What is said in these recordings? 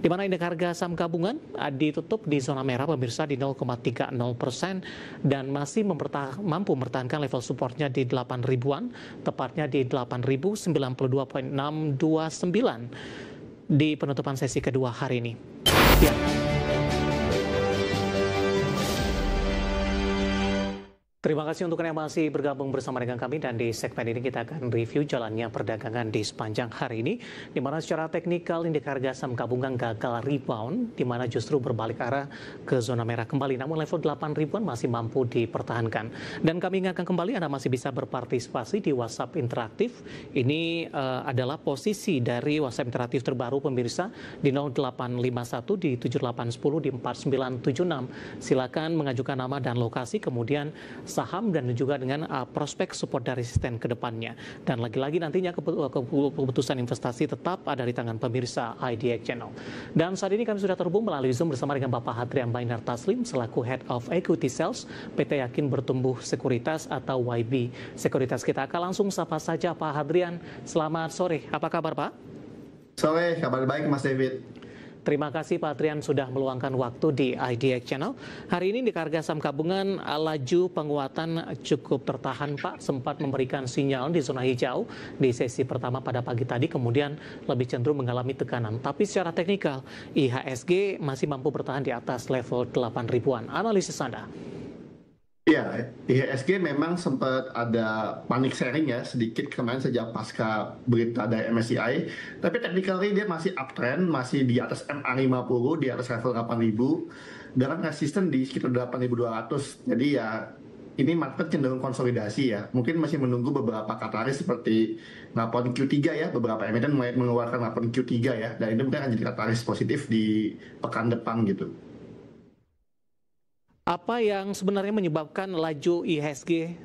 di mana indeks harga saham gabungan ditutup di zona merah pemirsa di 0,30% dan masih mampu mempertahankan level supportnya di 8 ribuan, tepatnya di 8.092,629 di penutupan sesi kedua hari ini. Ya. Terima kasih untuk yang masih bergabung bersama dengan kami, dan di segmen ini kita akan review jalannya perdagangan di sepanjang hari ini, di mana secara teknikal indeks harga saham gabungan gagal rebound, di mana justru berbalik arah ke zona merah kembali, namun level 8 ribuan masih mampu dipertahankan. Dan kami ingatkan kembali Anda masih bisa berpartisipasi di WhatsApp interaktif. Ini adalah posisi dari WhatsApp interaktif terbaru pemirsa di 0851 di 7810 di 4976. Silakan mengajukan nama dan lokasi, kemudian saham dan juga dengan prospek support dan resisten ke depannya. Dan lagi-lagi nantinya keputusan investasi tetap ada di tangan pemirsa IDX Channel. Dan saat ini kami sudah terhubung melalui Zoom bersama dengan Bapak Hadrian Bainar Taslim selaku Head of Equity Sales PT Yakin Bertumbuh Sekuritas atau YB Sekuritas. Kita akan langsung sapa saja Pak Hadrian. Selamat sore, apa kabar Pak? Sore, kabar baik Mas David. Terima kasih Pak Adrian sudah meluangkan waktu di IDX Channel. Hari ini di harga saham gabungan laju penguatan cukup tertahan Pak, sempat memberikan sinyal di zona hijau di sesi pertama pada pagi tadi, kemudian lebih cenderung mengalami tekanan. Tapi secara teknikal IHSG masih mampu bertahan di atas level 8 ribuan. Analisis Anda? Ya, IHSG memang sempat ada panik selling ya sedikit kemarin sejak pasca berita dari MSCI. Tapi technically dia masih uptrend, masih di atas MA50, di atas level 8.000 dengan resisten di sekitar 8.200. Jadi ya ini market cenderung konsolidasi ya. Mungkin masih menunggu beberapa katalis seperti laporan Q3 ya. Beberapa emiten mulai mengeluarkan laporan Q3 ya. Dan itu mungkin akan jadi katalis positif di pekan depan gitu. Apa yang sebenarnya menyebabkan laju IHSG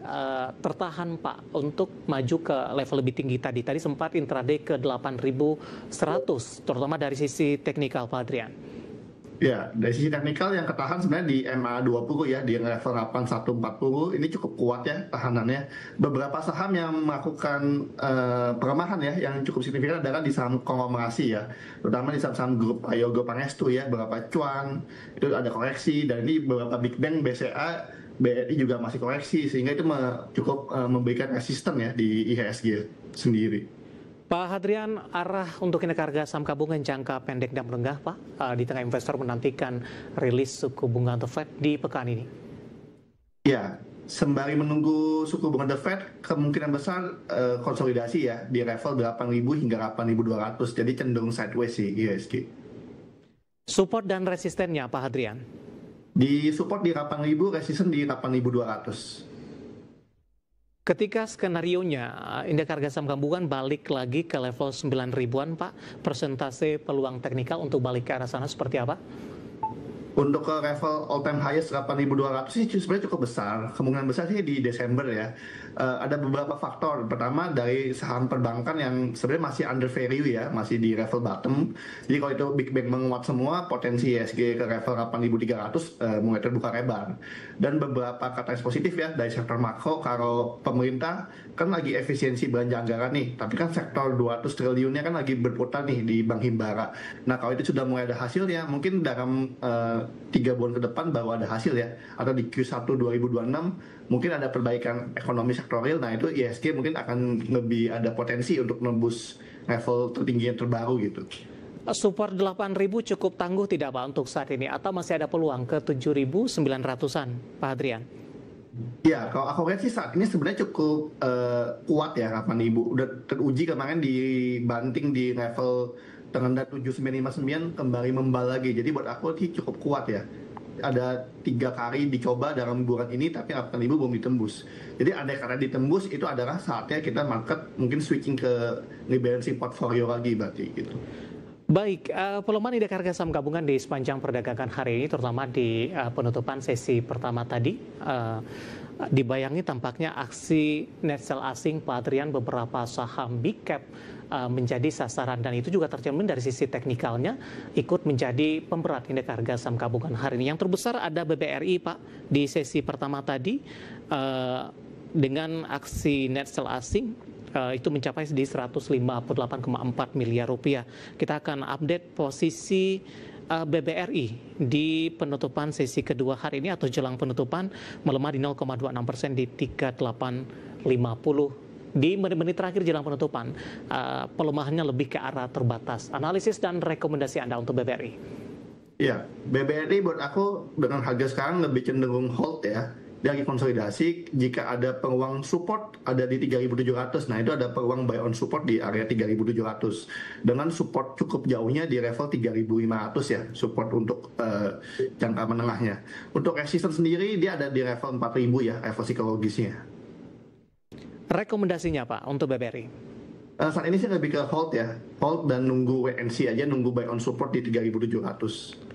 tertahan Pak untuk maju ke level lebih tinggi tadi? Tadi sempat intraday ke 8.100, terutama dari sisi teknikal Pak Adrian. Ya, dari sisi teknikal yang ketahan sebenarnya di MA20 ya, di level 8140 ini cukup kuat ya tahanannya. Beberapa saham yang melakukan pelemahan ya, yang cukup signifikan adalah di saham konglomerasi ya, terutama di saham-saham grup Ayogo Pangestu ya, beberapa Cuan itu ada koreksi, dan ini beberapa Big Bang, BCA, BRI juga masih koreksi, sehingga itu cukup memberikan resisten ya di IHSG sendiri. Pak Hadrian, arah untuk indeks harga saham gabungan jangka pendek dan menengah Pak, di tengah investor menantikan rilis suku bunga The Fed di pekan ini? Ya, sembari menunggu suku bunga The Fed, kemungkinan besar konsolidasi ya di level 8.000 hingga 8.200, jadi cenderung sideways sih IHSG. Support dan resistennya Pak Hadrian? Di support di 8.000, resisten di 8.200. Ketika skenarionya indeks harga saham gabungan balik lagi ke level 9 ribuan Pak, persentase peluang teknikal untuk balik ke arah sana seperti apa? Untuk ke level all time highest 8.200 sih sebenarnya cukup besar. Kemungkinan besar sih di Desember ya. Ada beberapa faktor. Pertama dari saham perbankan yang sebenarnya masih under value ya, masih di level bottom. Jadi kalau itu Big Bang menguat semua, potensi IHSG ke level 8.300 mulai terbuka lebar. Dan beberapa katalis positif ya dari sektor makro, kalau pemerintah kan lagi efisiensi belanja anggaran nih, tapi kan sektor 200 triliunnya kan lagi berputar nih di Bank Himbara. Nah kalau itu sudah mulai ada hasilnya, mungkin dalam 3 bulan ke depan baru ada hasil ya, atau di Q1 2026 mungkin ada perbaikan ekonomi sektorial. Nah itu IHSG mungkin akan lebih ada potensi untuk menembus level tertinggi yang terbaru gitu. Support 8.000 cukup tangguh tidak Pak untuk saat ini, atau masih ada peluang ke 7.900-an Pak Adrian? Ya, kalau aku lihat sih saat ini sebenarnya cukup kuat ya 8.000. Udah teruji kemarin dibanting di level terendah 7.959 kembali membal lagi. Jadi buat aku sih cukup kuat ya. Ada 3 kali dicoba dalam bulan ini, tapi 8.000 belum ditembus. Jadi andai kata ditembus, itu adalah saatnya kita market mungkin switching ke rebalancing portfolio lagi berarti gitu. Baik, pelemahan indeks harga saham gabungan di sepanjang perdagangan hari ini, terutama di penutupan sesi pertama tadi, dibayangi tampaknya aksi net sell asing Pak Adrian, beberapa saham big cap menjadi sasaran, dan itu juga tercermin dari sisi teknikalnya ikut menjadi pemberat indeks harga saham gabungan hari ini. Yang terbesar ada BBRI Pak di sesi pertama tadi dengan aksi net sell asing itu mencapai di 158,4 miliar rupiah. Kita akan update posisi BBRI di penutupan sesi kedua hari ini atau jelang penutupan melemah di 0,26% di 3850. Di menit-menit terakhir jelang penutupan, pelemahannya lebih ke arah terbatas. Analisis dan rekomendasi Anda untuk BBRI? Ya, BBRI buat aku dengan harga sekarang lebih cenderung hold ya. Dari konsolidasi, jika ada peluang support ada di 3.700, nah itu ada peluang buy on support di area 3.700 dengan support cukup jauhnya di level 3.500 ya, support untuk jangka menengahnya. Untuk resistance sendiri dia ada di level 4.000 ya, level psikologisnya. Rekomendasinya Pak untuk BBRI? Saat ini sih lebih ke hold ya, hold dan nunggu wait and see aja, nunggu buy on support di 3.700.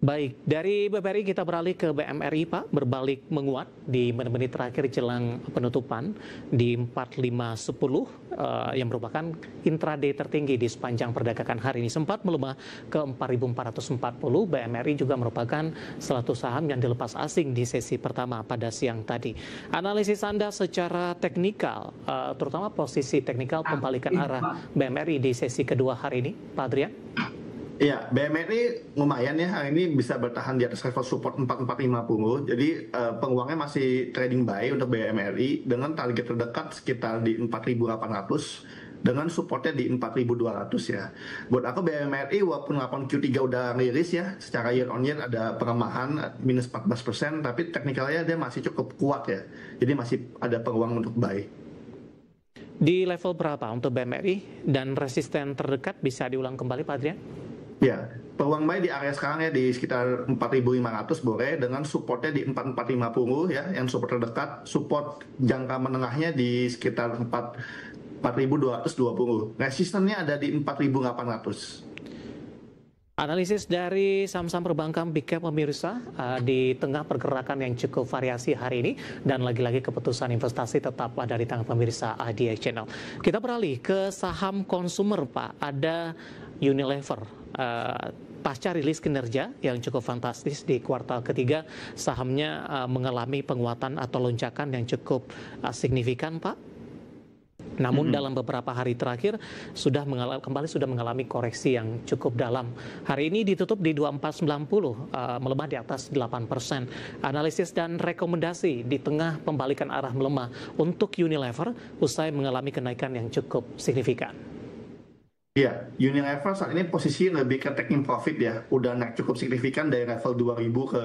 Baik, dari BBRI kita beralih ke BMRI Pak, berbalik menguat di menit-menit terakhir jelang penutupan di 4510 yang merupakan intraday tertinggi di sepanjang perdagangan hari ini. Sempat melemah ke 4440. BMRI juga merupakan salah satu saham yang dilepas asing di sesi pertama pada siang tadi. Analisis Anda secara teknikal, terutama posisi teknikal pembalikan arah BMRI di sesi kedua hari ini, Pak Adrian? Iya, BMRI lumayan ya, hari ini bisa bertahan di atas level support 4450. Jadi peluangnya masih trading buy untuk BMRI dengan target terdekat sekitar di 4.800 dengan supportnya di 4.200 ya. Buat aku BMRI walaupun 8 Q3 udah rilis ya, secara year on year ada pelemahan minus 14%, tapi teknikalnya dia masih cukup kuat ya. Jadi masih ada peluang untuk buy. Di level berapa untuk BMRI dan resisten terdekat bisa diulang kembali Pak Adrian? Ya, peluang buy di area sekarang ya di sekitar 4.500 boleh dengan supportnya di 4.450 ya, yang support terdekat, support jangka menengahnya di sekitar 4.220. Resistennya ada di 4.800. Analisis dari saham-saham perbankan big cap pemirsa di tengah pergerakan yang cukup variasi hari ini dan lagi-lagi keputusan investasi tetap ada di tangan pemirsa IDX Channel. Kita beralih ke saham konsumer Pak, ada Unilever. Pasca rilis kinerja yang cukup fantastis di kuartal ketiga, sahamnya mengalami penguatan atau lonjakan yang cukup signifikan Pak. Namun dalam beberapa hari terakhir sudah mengalami koreksi yang cukup dalam. Hari ini ditutup di 2490, melemah di atas 8%. Analisis dan rekomendasi di tengah pembalikan arah melemah untuk Unilever usai mengalami kenaikan yang cukup signifikan. Iya, Unilever saat ini posisi lebih ke taking profit ya. Udah naik cukup signifikan dari level 2000 ke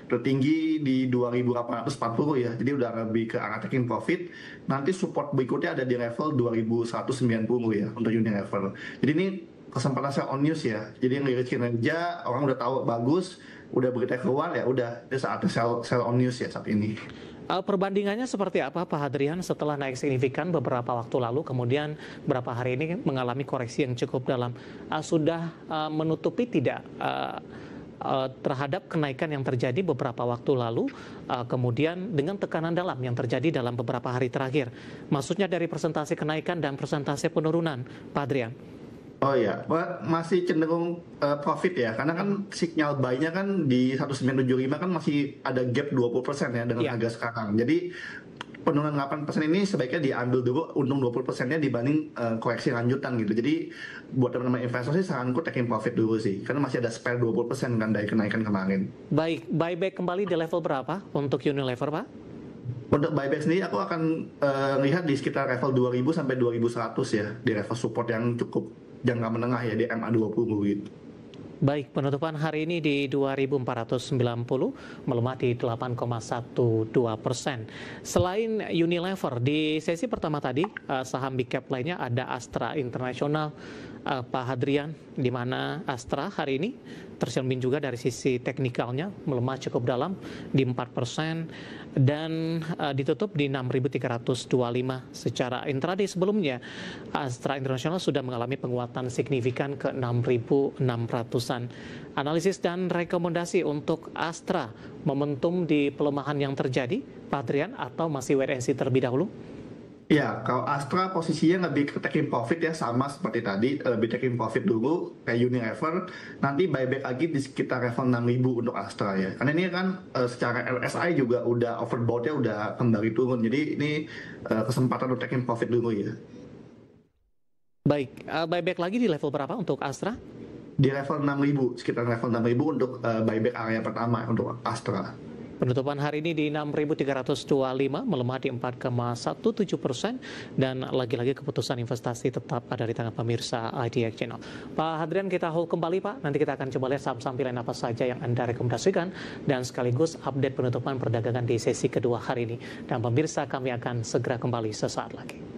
tertinggi di 2840 ya. Jadi udah lebih ke arah taking profit. Nanti support berikutnya ada di level 2190 ya untuk Unilever. Jadi ini kesempatan sell on news ya. Jadi yang rilis kinerja orang udah tahu bagus, udah berita keluar ya udah saatnya sell on news ya saat ini. Perbandingannya seperti apa Pak Hadrian setelah naik signifikan beberapa waktu lalu, kemudian beberapa hari ini mengalami koreksi yang cukup dalam, sudah menutupi tidak terhadap kenaikan yang terjadi beberapa waktu lalu, kemudian dengan tekanan dalam yang terjadi dalam beberapa hari terakhir. Maksudnya dari persentase kenaikan dan persentase penurunan, Pak Adrian? Oh ya, masih cenderung profit ya, karena kan sinyal buy-nya kan di 1975 kan masih ada gap 20% ya dengan harga sekarang. Jadi penurunan 8% ini sebaiknya diambil dulu untung 20%-nya dibanding koreksi lanjutan gitu. Jadi buat teman-teman investor sih saranku taking profit dulu sih, karena masih ada spare 20% kan dari kenaikan kemarin. Baik, buyback kembali di level berapa untuk Unilever Pak? Untuk buyback sendiri aku akan lihat di sekitar level 2000 sampai 2100 ya, di level support yang cukup jangka menengah ya di MA20 gitu. Baik, penutupan hari ini di 2490 melemah di 8,12%. Selain Unilever, di sesi pertama tadi saham big cap lainnya ada Astra International, Pak Hadrian, di mana Astra hari ini tercermin juga dari sisi teknikalnya melemah cukup dalam di 4% dan ditutup di 6.325 secara intraday. Sebelumnya Astra International sudah mengalami penguatan signifikan ke 6.600-an. Analisis dan rekomendasi untuk Astra, momentum di pelemahan yang terjadi, Pak Adrian, atau masih wait and see terlebih dahulu? Ya, kalau Astra posisinya lebih ke taking profit ya, sama seperti tadi, lebih taking profit dulu kayak Unilever, nanti buyback lagi di sekitar level 6.000 untuk Astra ya. Karena ini kan secara RSI juga udah overbought-nya udah kembali turun, jadi ini kesempatan untuk taking profit dulu ya. Baik, buyback lagi di level berapa untuk Astra? Di level 6.000, sekitar level 6.000 untuk buyback area pertama untuk Astra. Penutupan hari ini di 6.325, melemah di 4,17%, dan lagi-lagi keputusan investasi tetap ada di tangan pemirsa IDX Channel. Pak Hadrian, kita hold kembali Pak, nanti kita akan coba lihat saham-saham pilihan apa saja yang Anda rekomendasikan, dan sekaligus update penutupan perdagangan di sesi kedua hari ini. Dan pemirsa, kami akan segera kembali sesaat lagi.